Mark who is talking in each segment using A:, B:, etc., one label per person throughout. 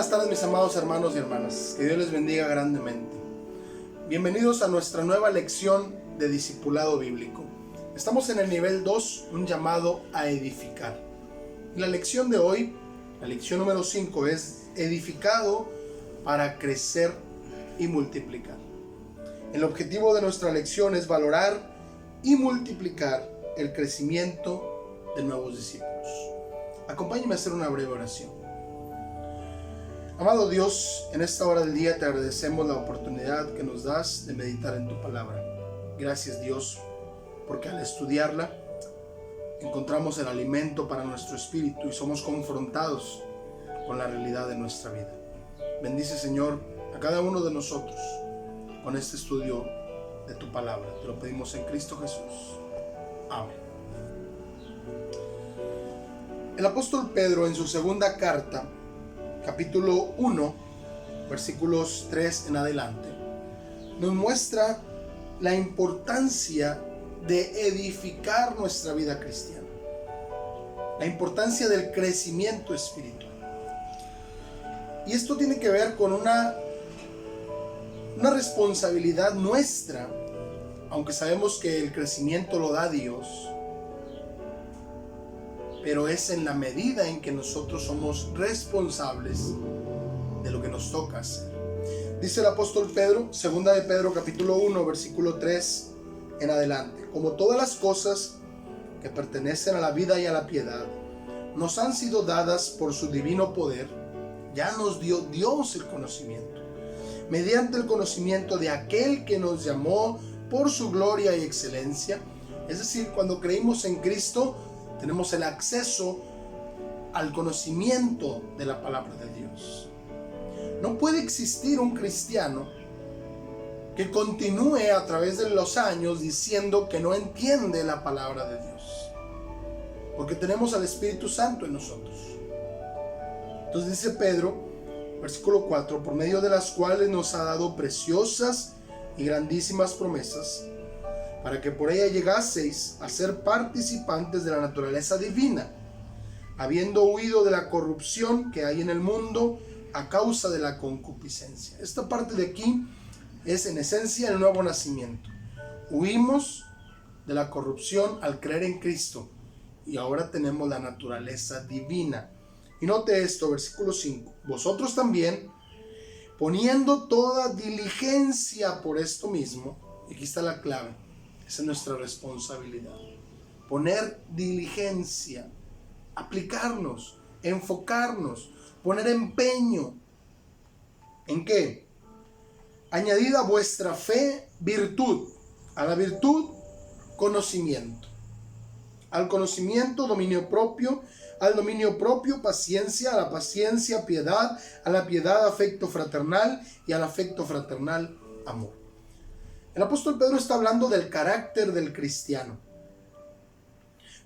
A: buenas tardes, mis amados hermanos y hermanas. Que Dios les bendiga grandemente. Bienvenidos a nuestra nueva lección de discipulado bíblico. Estamos en el nivel 2, un llamado a edificar. Y la lección de hoy, la lección número 5, es edificado para crecer y multiplicar. El objetivo de nuestra lección es valorar y multiplicar el crecimiento de nuevos discípulos. Acompáñenme a hacer una breve oración. Amado Dios, en esta hora del día te agradecemos la oportunidad que nos das de meditar en tu palabra. Gracias, Dios, porque al estudiarla encontramos el alimento para nuestro espíritu y somos confrontados con la realidad de nuestra vida. Bendice, Señor, a cada uno de nosotros con este estudio de tu palabra. Te lo pedimos en Cristo Jesús. Amén. El apóstol Pedro, en su segunda carta, capítulo 1, versículos 3 en adelante, nos muestra la importancia de edificar nuestra vida cristiana, la importancia del crecimiento espiritual. Y esto tiene que ver con una responsabilidad nuestra, aunque sabemos que el crecimiento lo da Dios, pero es en la medida en que nosotros somos responsables de lo que nos toca hacer. Dice el apóstol Pedro, segunda de Pedro capítulo 1, versículo 3 en adelante: como todas las cosas que pertenecen a la vida y a la piedad nos han sido dadas por su divino poder, ya nos dio Dios el conocimiento, mediante el conocimiento de aquel que nos llamó por su gloria y excelencia. Es decir, cuando creímos en Cristo, tenemos el acceso al conocimiento de la palabra de Dios. No puede existir un cristiano que continúe a través de los años diciendo que no entiende la palabra de Dios, porque tenemos al Espíritu Santo en nosotros. Entonces dice Pedro, versículo 4, por medio de las cuales nos ha dado preciosas y grandísimas promesas, para que por ella llegaseis a ser participantes de la naturaleza divina, habiendo huido de la corrupción que hay en el mundo a causa de la concupiscencia. Esta parte de aquí es en esencia el nuevo nacimiento. Huimos de la corrupción al creer en Cristo y ahora tenemos la naturaleza divina. Y note esto, versículo 5, vosotros también, poniendo toda diligencia por esto mismo, y aquí está la clave, esa es nuestra responsabilidad, poner diligencia, aplicarnos, enfocarnos, poner empeño. ¿En qué? Añadid a vuestra fe virtud, a la virtud conocimiento, al conocimiento dominio propio, al dominio propio paciencia, a la paciencia piedad, a la piedad afecto fraternal y al afecto fraternal amor. El apóstol Pedro está hablando del carácter del cristiano,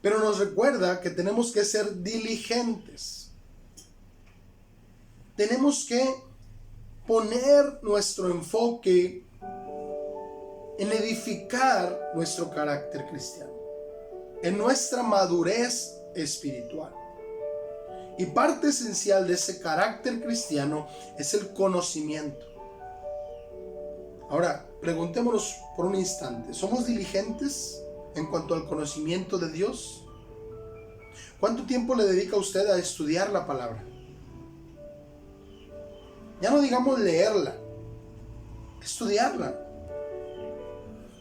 A: pero nos recuerda que tenemos que ser diligentes. Tenemos que poner nuestro enfoque en edificar nuestro carácter cristiano, en nuestra madurez espiritual. Y parte esencial de ese carácter cristiano es el conocimiento. Ahora, preguntémonos por un instante, ¿somos diligentes en cuanto al conocimiento de Dios? ¿Cuánto tiempo le dedica usted a estudiar la palabra? Ya no digamos leerla, estudiarla.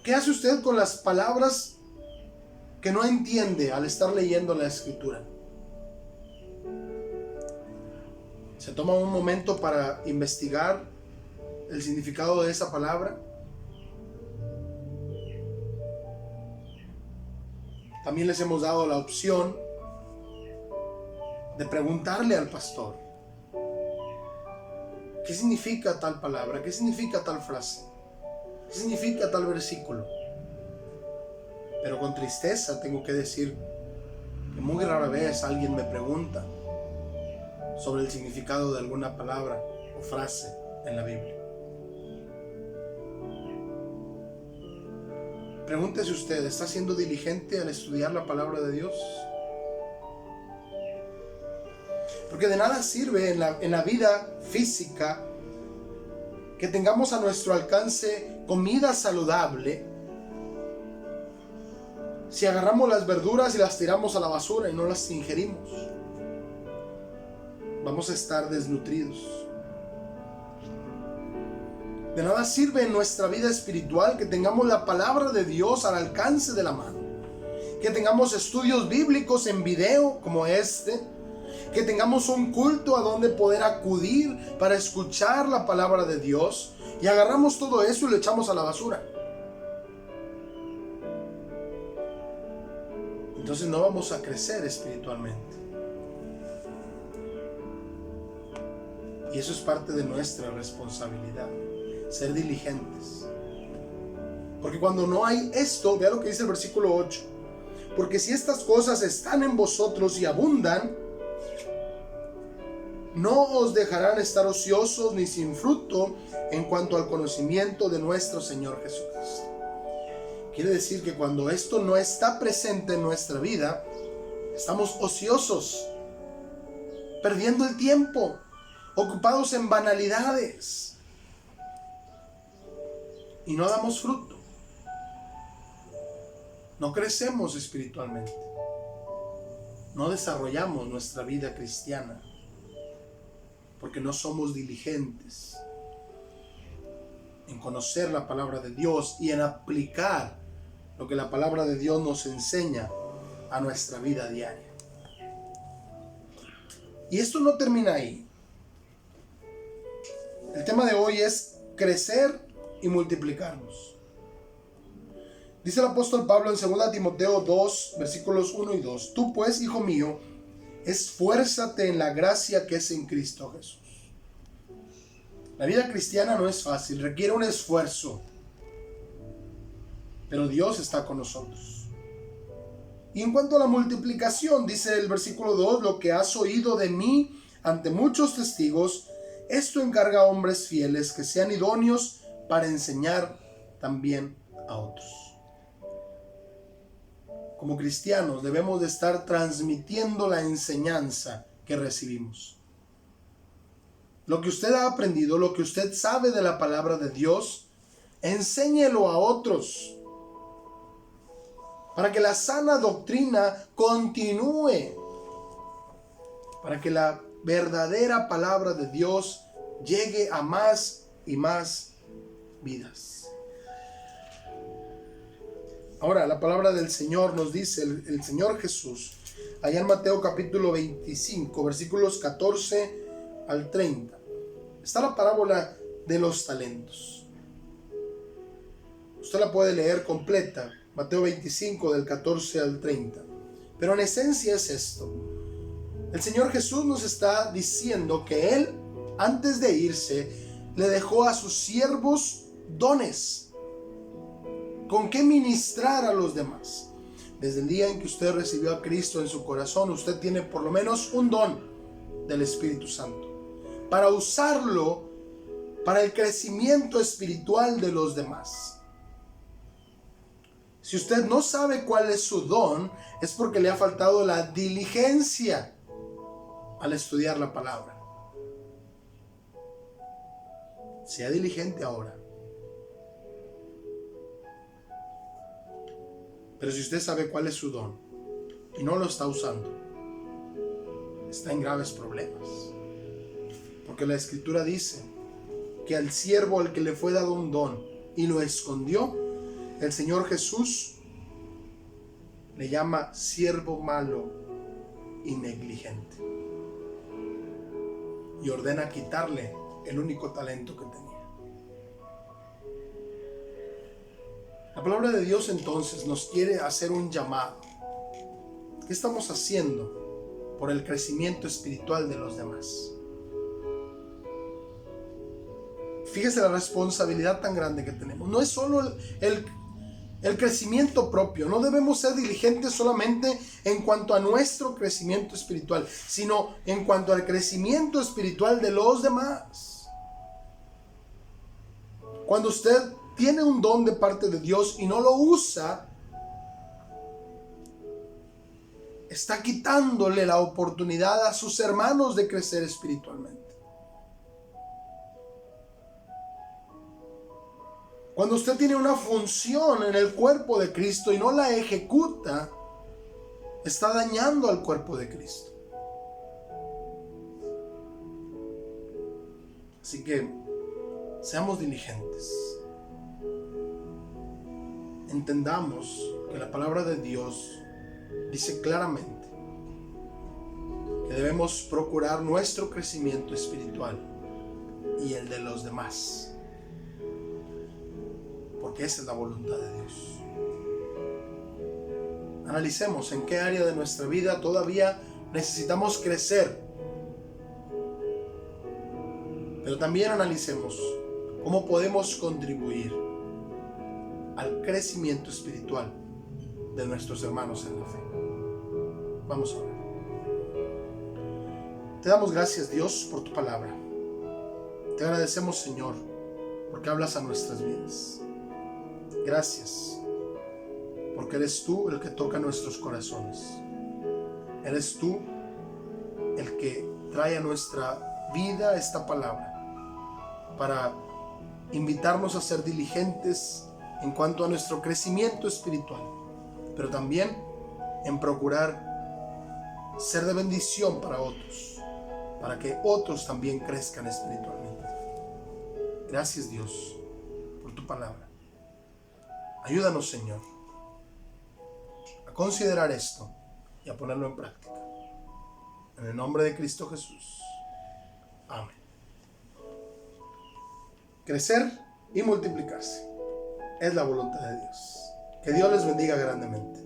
A: ¿Qué hace usted con las palabras que no entiende al estar leyendo la Escritura? ¿Se toma un momento para investigar el significado de esa palabra? También les hemos dado la opción de preguntarle al pastor: ¿qué significa tal palabra? ¿Qué significa tal frase? ¿Qué significa tal versículo? Pero con tristeza tengo que decir que muy rara vez alguien me pregunta sobre el significado de alguna palabra o frase en la Biblia. Pregúntese usted, ¿está siendo diligente al estudiar la palabra de Dios? Porque de nada sirve en la vida física que tengamos a nuestro alcance comida saludable si agarramos las verduras y las tiramos a la basura y no las ingerimos. Vamos a estar desnutridos. De nada sirve en nuestra vida espiritual que tengamos la palabra de Dios al alcance de la mano, que tengamos estudios bíblicos en video como este, que tengamos un culto a donde poder acudir para escuchar la palabra de Dios, y agarramos todo eso y lo echamos a la basura. Entonces no vamos a crecer espiritualmente. Y eso es parte de nuestra responsabilidad, ser diligentes. Porque cuando no hay esto, vea lo que dice el versículo 8. Porque si estas cosas están en vosotros y abundan, no os dejarán estar ociosos ni sin fruto en cuanto al conocimiento de nuestro Señor Jesucristo. Quiere decir que cuando esto no está presente en nuestra vida, estamos ociosos, perdiendo el tiempo, ocupados en banalidades, y no damos fruto. No crecemos espiritualmente, no desarrollamos nuestra vida cristiana, porque no somos diligentes en conocer la palabra de Dios y en aplicar lo que la palabra de Dios nos enseña a nuestra vida diaria. Y esto no termina ahí. El tema de hoy es crecer y multiplicarnos. Dice el apóstol Pablo en 2 Timoteo 2, versículos 1 y 2. Tú pues, hijo mío, esfuérzate en la gracia que es en Cristo Jesús. La vida cristiana no es fácil, requiere un esfuerzo. Pero Dios está con nosotros. Y en cuanto a la multiplicación, dice el versículo 2, lo que has oído de mí ante muchos testigos, esto encarga a hombres fieles que sean idóneos para enseñar también a otros. Como cristianos debemos de estar transmitiendo la enseñanza que recibimos. Lo que usted ha aprendido, lo que usted sabe de la palabra de Dios, enséñelo a otros, para que la sana doctrina continúe, para que la verdadera palabra de Dios llegue a más y más vidas. Ahora, la palabra del Señor nos dice, el Señor Jesús, allá en Mateo capítulo 25, versículos 14 al 30, está la parábola de los talentos. Usted la puede leer completa, Mateo 25 del 14 al 30. Pero en esencia es esto. El Señor Jesús nos está diciendo que Él, antes de irse, le dejó a sus siervos dones con qué ministrar a los demás. Desde el día en que usted recibió a Cristo en su corazón, usted tiene por lo menos un don del Espíritu Santo para usarlo para el crecimiento espiritual de los demás. Si usted no sabe cuál es su don, es porque le ha faltado la diligencia al estudiar la palabra. Sea diligente ahora. Pero si usted sabe cuál es su don y no lo está usando, está en graves problemas. Porque la Escritura dice que al siervo al que le fue dado un don y lo escondió, el Señor Jesús le llama siervo malo y negligente. Y ordena quitarle el único talento que tenía. La palabra de Dios entonces nos quiere hacer un llamado. ¿Qué estamos haciendo por el crecimiento espiritual de los demás? Fíjese la responsabilidad tan grande que tenemos. No es solo el crecimiento propio. No debemos ser diligentes solamente en cuanto a nuestro crecimiento espiritual, sino en cuanto al crecimiento espiritual de los demás. Cuando usted tiene un don de parte de Dios y no lo usa, está quitándole la oportunidad a sus hermanos de crecer espiritualmente. Cuando usted tiene una función en el cuerpo de Cristo y no la ejecuta, está dañando al cuerpo de Cristo. Así que seamos diligentes. Entendamos que la palabra de Dios dice claramente que debemos procurar nuestro crecimiento espiritual y el de los demás, porque esa es la voluntad de Dios. Analicemos en qué área de nuestra vida todavía necesitamos crecer, pero también analicemos cómo podemos contribuir al crecimiento espiritual de nuestros hermanos en la fe. Vamos a orar. Te damos gracias, Dios, por tu palabra. Te agradecemos, Señor, porque hablas a nuestras vidas. Gracias, porque eres tú el que toca nuestros corazones. Eres tú el que trae a nuestra vida esta palabra para invitarnos a ser diligentes en cuanto a nuestro crecimiento espiritual, pero también en procurar ser de bendición para otros, para que otros también crezcan espiritualmente. Gracias, Dios, por tu palabra. Ayúdanos, Señor, a considerar esto y a ponerlo en práctica. En el nombre de Cristo Jesús. Amén. Crecer y multiplicarse es la voluntad de Dios. Que Dios les bendiga grandemente.